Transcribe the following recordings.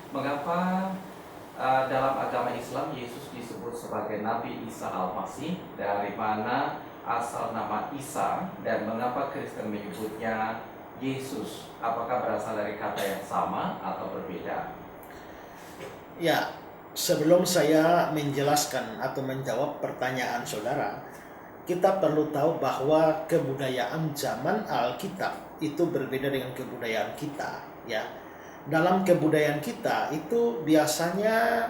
Mengapa dalam agama Islam Yesus disebut sebagai Nabi Isa Al-Masih? Dari mana asal nama Isa dan mengapa Kristen menyebutnya Yesus? Apakah berasal dari kata yang sama atau berbeda? Ya, sebelum saya menjelaskan atau menjawab pertanyaan saudara, kita perlu tahu bahwa kebudayaan zaman Alkitab itu berbeda dengan kebudayaan kita, ya. Dalam kebudayaan kita itu biasanya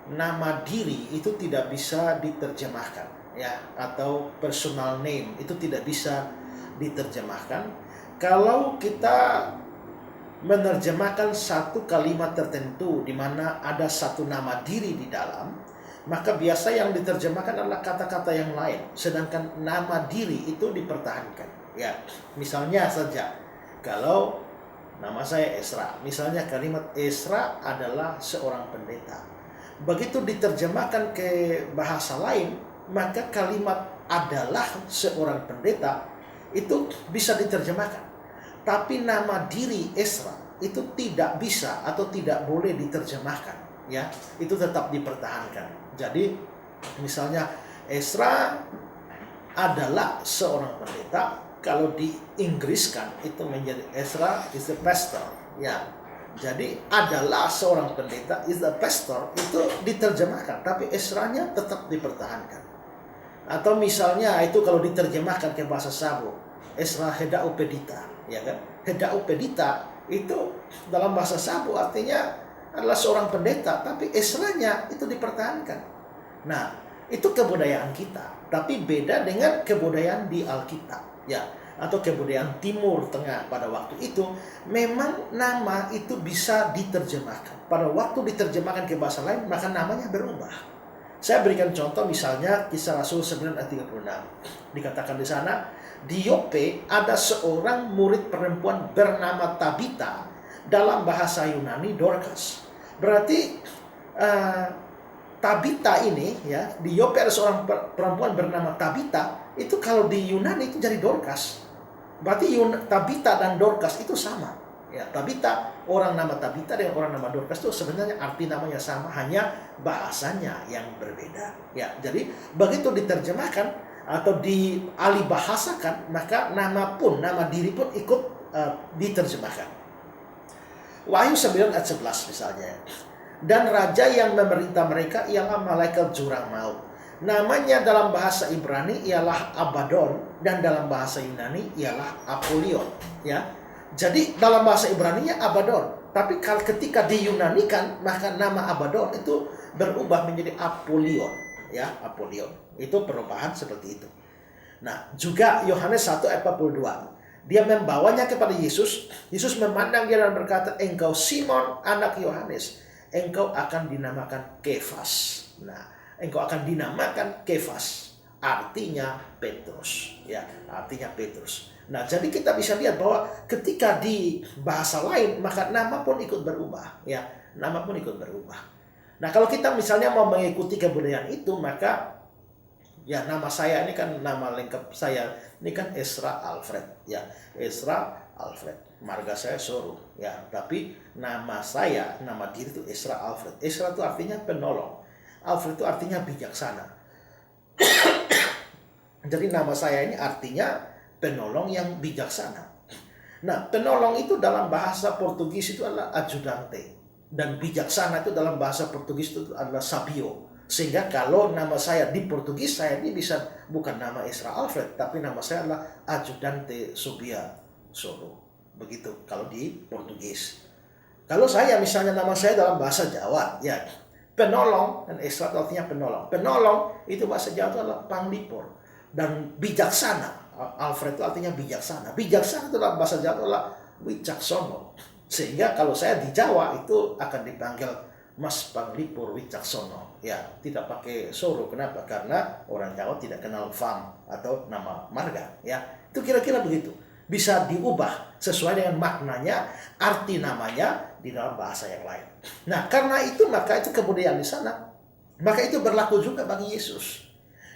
nama diri itu tidak bisa diterjemahkan, ya, atau personal name itu tidak bisa diterjemahkan. Kalau kita menerjemahkan satu kalimat tertentu di mana ada satu nama diri di dalam, maka biasa yang diterjemahkan adalah kata-kata yang lain, sedangkan nama diri itu dipertahankan. Ya, misalnya saja, kalau nama saya Esra, misalnya kalimat Esra adalah seorang pendeta. Begitu diterjemahkan ke bahasa lain, maka kalimat adalah seorang pendeta itu bisa diterjemahkan. Tapi nama diri Esra itu tidak bisa atau tidak boleh diterjemahkan, ya. Itu tetap dipertahankan. Jadi misalnya Esra adalah seorang pendeta, kalau di Inggriskan itu menjadi Ezra is a pastor, ya. Jadi adalah seorang pendeta is a pastor itu diterjemahkan, tapi Ezranya tetap dipertahankan. Atau misalnya itu kalau diterjemahkan ke bahasa Sabo, Ezra Hedau Pedita, ya kan? Hedau Pedita itu dalam bahasa Sabo artinya adalah seorang pendeta, tapi Ezranya itu dipertahankan. Nah, itu kebudayaan kita, tapi beda dengan kebudayaan di Alkitab, ya, atau kebudayaan Timur Tengah pada waktu itu. Memang nama itu bisa diterjemahkan. Pada waktu diterjemahkan ke bahasa lain, maka namanya berubah. Saya berikan contoh, misalnya Kisah Rasul 9 ayat 36. Dikatakan di sana, di Yope ada seorang murid perempuan bernama Tabita, dalam bahasa Yunani Dorcas. Berarti Tabita ini, ya, di Yope ada seorang perempuan bernama Tabita, itu kalau di Yunani itu jadi Dorcas. Berarti Tabita dan Dorcas itu sama. Ya, Tabita, orang nama Tabita dengan orang nama Dorcas itu sebenarnya arti namanya sama, hanya bahasanya yang berbeda. Ya, jadi begitu diterjemahkan atau dialih bahasakan, maka nama diri pun ikut diterjemahkan. Wahyu 9 ayat 11 misalnya. Dan raja yang memerintah mereka ialah malaikat jurang maut. Namanya dalam bahasa Ibrani ialah Abaddon dan dalam bahasa Yunani ialah Apollyon, ya. Jadi dalam bahasa Ibrani-nya Abaddon, tapi ketika diyunanikan maka nama Abaddon itu berubah menjadi Apollyon, ya, Apollyon. Itu perubahan seperti itu. Nah, juga Yohanes 1 ayat 42. Dia membawanya kepada Yesus. Yesus memandang dia dan berkata, "Engkau Simon anak Yohanes, engkau akan dinamakan Kefas." Nah, engkau akan dinamakan Kefas, artinya Petrus, ya, artinya Petrus. Nah, jadi kita bisa lihat bahwa ketika di bahasa lain maka nama pun ikut berubah, ya, nama pun ikut berubah. Nah, kalau kita misalnya mau mengikuti kebudayaan itu, maka ya, nama saya ini kan nama lengkap saya ini kan Ezra Alfred, ya, Ezra Alfred. Marga saya Soru, ya, tapi nama saya, nama diri itu Ezra Alfred. Ezra itu artinya penolong, Alfred itu artinya bijaksana. Jadi nama saya ini artinya penolong yang bijaksana. Nah, penolong itu dalam bahasa Portugis itu adalah adjudante, dan bijaksana itu dalam bahasa Portugis itu adalah sabio. Sehingga kalau nama saya di Portugis, saya ini bisa bukan nama Ezra Alfred, tapi nama saya adalah adjudante Subia Soro. Begitu kalau di Portugis. Kalau saya misalnya nama saya dalam bahasa Jawa, ya, penolong, dan Ezra artinya penolong. Penolong itu bahasa Jawa itu adalah panglipur. Dan bijaksana, Alfred itu artinya bijaksana. Bijaksana itu dalam bahasa Jawa adalah wicaksono. Sehingga kalau saya di Jawa itu akan dipanggil Mas Panglipur Wicaksono, ya, tidak pakai Soro. Kenapa? Karena orang Jawa tidak kenal fam atau nama marga, ya. Itu kira-kira begitu. Bisa diubah sesuai dengan maknanya, arti namanya di dalam bahasa yang lain. Nah, karena itu maka itu kebudayaan di sana. Maka itu berlaku juga bagi Yesus.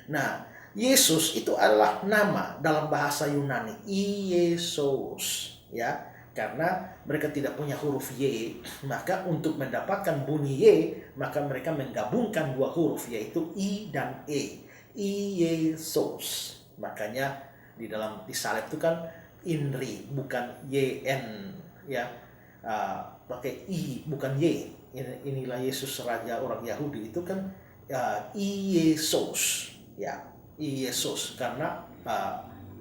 Nah, Yesus itu adalah nama dalam bahasa Yunani, Iesus, ya. Karena mereka tidak punya huruf Y, maka untuk mendapatkan bunyi Y, maka mereka menggabungkan dua huruf, yaitu I dan E. Yesus. Makanya di dalam disalib itu kan INRI, bukan YN, ya. Pakai I, bukan Y. Inilah Yesus Raja orang Yahudi, itu kan Yesus, ya, Yesus, karena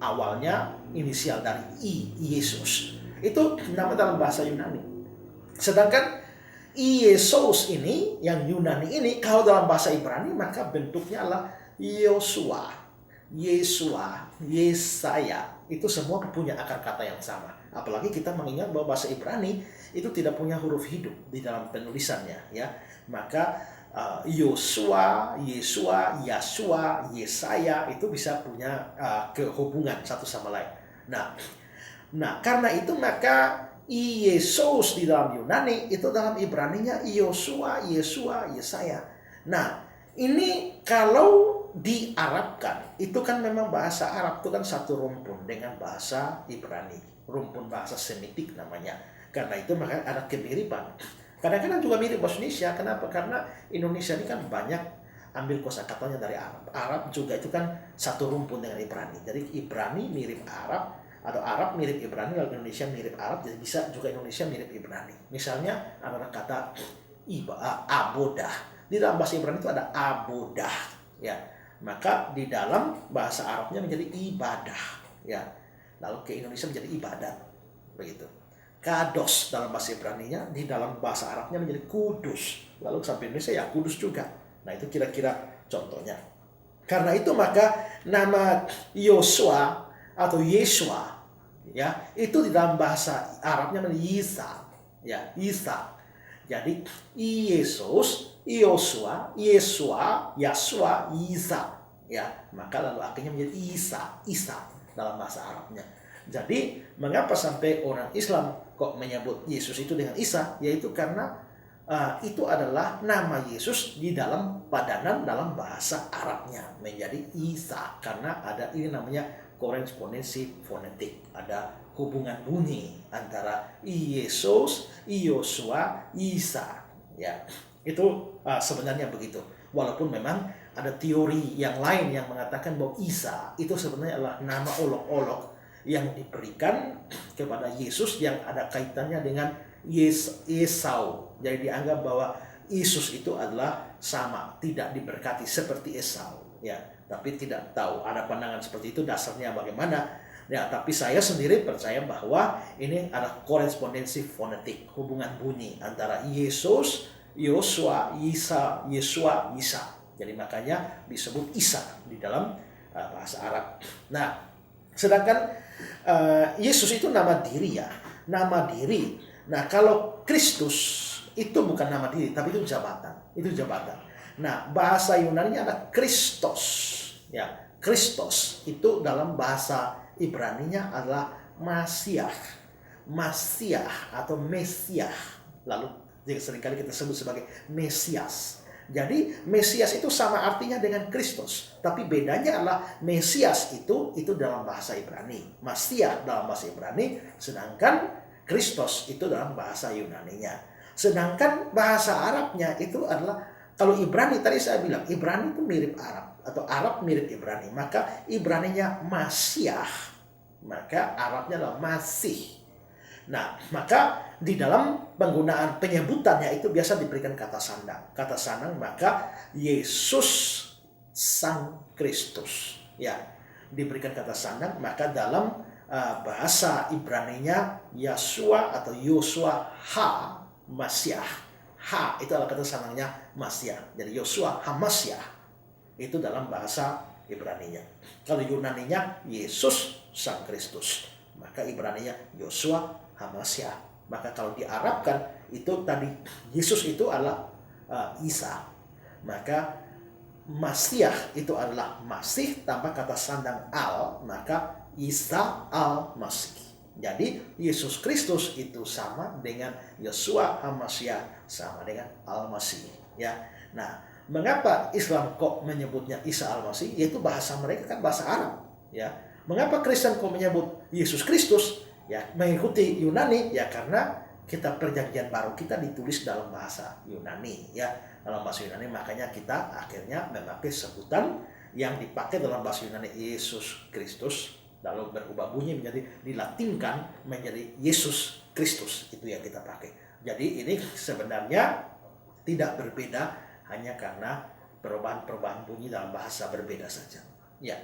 awalnya inisial dari I, Yesus. Itu nama dalam bahasa Yunani. Sedangkan Yesus ini, yang Yunani ini, kalau dalam bahasa Ibrani maka bentuknya adalah Yosua, Yesua, Yesaya. Itu semua punya akar kata yang sama. Apalagi kita mengingat bahwa bahasa Ibrani itu tidak punya huruf hidup di dalam penulisannya, ya. Maka Yosua, Yesua, Yasua, Yesaya itu bisa punya kehubungan satu sama lain. Nah, karena itu maka Yesus di dalam Yunani itu dalam Ibraninya Yosua, Yesua, Yesaya. Nah, ini kalau diarabkan, itu kan memang bahasa Arab itu kan satu rumpun dengan bahasa Ibrani, rumpun bahasa Semitik namanya. Karena itu maka ada kemiripan. Kadang-kadang juga mirip bahasa Indonesia. Kenapa? Karena Indonesia ini kan banyak ambil kosakatanya dari Arab. Arab juga itu kan satu rumpun dengan Ibrani. Jadi Ibrani mirip Arab, atau Arab mirip Ibrani, lalu Indonesia mirip Arab, jadi bisa juga Indonesia mirip Ibrani. Misalnya ada kata abodah. Di dalam bahasa Ibrani itu ada abodah, ya. Maka di dalam bahasa Arabnya menjadi ibadah, ya. Lalu ke Indonesia menjadi ibadat, begitu. Kados dalam bahasa Ibraninya, di dalam bahasa Arabnya menjadi kudus. Lalu sampai Indonesia ya kudus juga. Nah, itu kira-kira contohnya. Karena itu maka nama Yosua atau Yesua, ya, itu di dalam bahasa Arabnya menjadi Isa, ya, Isa. Jadi Yesus, Yosua, Yesua, Yasua, Isa, ya. Maka lalu akhirnya menjadi Isa dalam bahasa Arabnya. Jadi mengapa sampai orang Islam kok menyebut Yesus itu dengan Isa? Yaitu karena itu adalah nama Yesus di dalam padanan dalam bahasa Arabnya menjadi Isa, karena ada ini namanya korespondensi fonetik, ada hubungan bunyi antara Yesus, Yosua, Isa, ya. Itu sebenarnya begitu. Walaupun memang ada teori yang lain yang mengatakan bahwa Isa itu sebenarnya adalah nama olok-olok yang diberikan kepada Yesus yang ada kaitannya dengan Esau. Jadi dianggap bahwa Yesus itu adalah sama, tidak diberkati seperti Esau, ya. Tapi tidak tahu, ada pandangan seperti itu, dasarnya bagaimana. Ya, tapi saya sendiri percaya bahwa ini adalah korespondensi fonetik, hubungan bunyi antara Yesus, Yosua, Isa, Yesua, Isa. Jadi makanya disebut Isa di dalam bahasa Arab. Nah, sedangkan Yesus itu nama diri, ya, nama diri. Nah, kalau Kristus itu bukan nama diri, tapi itu jabatan. Itu jabatan. Nah, bahasa Yunani ada Kristos. Ya, Kristos itu dalam bahasa Ibraninya adalah Masiah. Masiah atau Mesiah. Lalu seringkali kita sebut sebagai Mesias. Jadi Mesias itu sama artinya dengan Kristus, tapi bedanya adalah Mesias itu dalam bahasa Ibrani, Masiah dalam bahasa Ibrani, sedangkan Kristus itu dalam bahasa Yunaninya. Sedangkan bahasa Arabnya itu adalah, kalau Ibrani tadi saya bilang Ibrani itu mirip Arab atau Arab mirip Ibrani, maka Ibraninya Masiah, maka Arabnya adalah Masih. Nah, maka di dalam penggunaan penyebutannya itu biasa diberikan kata sandang. Kata sandang maka Yesus Sang Kristus, ya, diberikan kata sandang. Maka dalam bahasa Ibraninya Yasua atau Yosua Ha Masiah. Ha itu adalah kata sandangnya Masiah. Jadi Yosua Hamasiah itu dalam bahasa Ibraninya. Kalau Yunaninya Yesus Sang Kristus, maka Ibraninya Yosua Hamasiah. Maka kalau diarabkan itu tadi Yesus itu adalah Isa, maka Masiah itu adalah Masih tambah kata sandang al, maka Isa al-Masih. Jadi Yesus Kristus itu sama dengan Yosua Hamasiah, sama dengan al-Masih, ya. Nah, mengapa Islam kok menyebutnya Isa al-Masih? Yaitu bahasa mereka kan bahasa Arab, ya. Mengapa Kristen kok menyebut Yesus Kristus? Ya, mengikuti Yunani ya karena kita perjanjian baru kita ditulis dalam bahasa Yunani ya. Dalam bahasa Yunani makanya kita akhirnya memakai sebutan yang dipakai dalam bahasa Yunani Yesus Kristus, lalu berubah bunyi menjadi dilatinkan menjadi Yesus Kristus, itu yang kita pakai. Jadi ini sebenarnya tidak berbeda, hanya karena perubahan-perubahan bunyi dalam bahasa berbeda saja. Ya.